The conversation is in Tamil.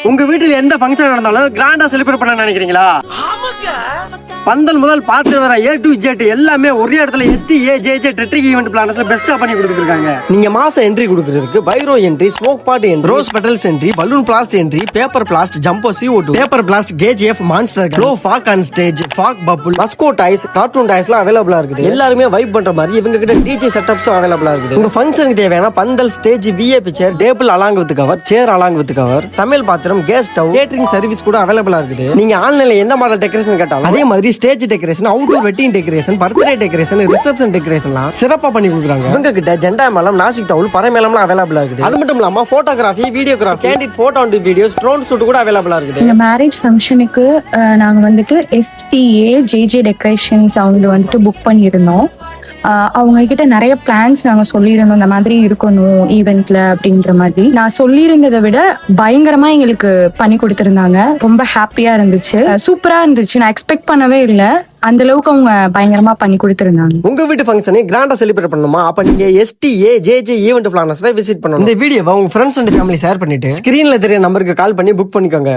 உங்க வீட்டுல எந்த ஃபங்க்ஷன் நடந்தாலும் கிராண்டா செலிப்ரேட் பண்ண நினைக்கிறீங்களா? பந்தல் முதல் பார்த்து வர A to Z எல்லாமே ஒரே இடத்துல STAJJ டெட்ரிக் ஈவென்ட் பிளானர்ஸ்ல பெஸ்டா பண்ணி கொடுத்துருக்காங்க. நீங்க மாச என்ட்ரி கொடுக்கிறதுக்கு pyro entry, smoke pot entry, rose petals entry, balloon blast entry, paper blast, jumbo CO2, paper blast, KGF, monster, glow, fog on stage, fog bubble, mascot toys, cartoon டாய்ஸ்லாம் அவைலபிளா இருக்குது. எல்லாருமே வைப் பண்ற மாதிரி இவங்க கிட்ட DJ செட்டப்ஸும் அவைலபிளா இருக்குது. உங்க ஃபங்க்ஷனுக்கு தேவையான pandal, stage, VIP chair, table along with cover, chair along with cover, சமையல் பாத்திரம், கேஸ் ஸ்டவ், கேட்டரிங் சர்வீஸ் கூட அவைலபிளா இருக்குது. நீங்க ஆன்லைன்ல எந்த மாடல் டெக்கரேஷன் கேட்டாலும் அதே மாதிரி stage decoration, outdoor wedding decoration, birthday decoration, reception டெக்கரேஷன்லாம் சிறப்பா பண்ணி கொடுக்குறாங்க. இவங்க கிட்ட ஜெண்டா மேளம், நாசிக் தவுல், பறைமேளம்லாம் அவைலபிளா இருக்குது. அது மட்டும் இல்லாம photography, videography, candid photo and videos, drone shoot கூட அவைலபிளா இருக்குது. இந்த மேரேஜ் ஃபங்க்ஷனுக்கு நாங்க வந்துட்டு STAJJ டெக்கரேஷன்ஸ் அவங்க வந்துட்டு புக் பண்ணியிருந்தோம். அவங்க கிட்ட நிறைய பிளான்ஸ் நாங்க சொல்லியிருந்தோம், இந்த மாதிரி இருக்கணும் ஈவெண்ட்ல அப்படின்ற மாதிரி. நான் சொல்லியிருந்ததை விட பயங்கரமா எங்களுக்கு பண்ணி கொடுத்திருந்தாங்க. ரொம்ப ஹாப்பியா இருந்துச்சு, சூப்பரா இருந்துச்சு. நான் எக்ஸ்பெக்ட் பண்ணவே இல்லை, அந்த அளவுக்கு அவங்க பயங்கரமா பண்ணி கொடுத்திருந்தாங்க. உங்க வீட்டு ஃபங்க்ஷனை கிராண்டா செலிப்ரேட் பண்ணணுமா? அப்ப நீங்க STAJJ ஈவென்ட் பிளானர்ஸ் விசிட் பண்ணணும். இந்த வீடியோவை உங்க ஃப்ரெண்ட்ஸ் அண்ட் ஃபேமிலி ஷேர் பண்ணிட்டு ஸ்கிரீன்ல தெரிய நம்பருக்கு கால் பண்ணி புக் பண்ணிக்கோங்க.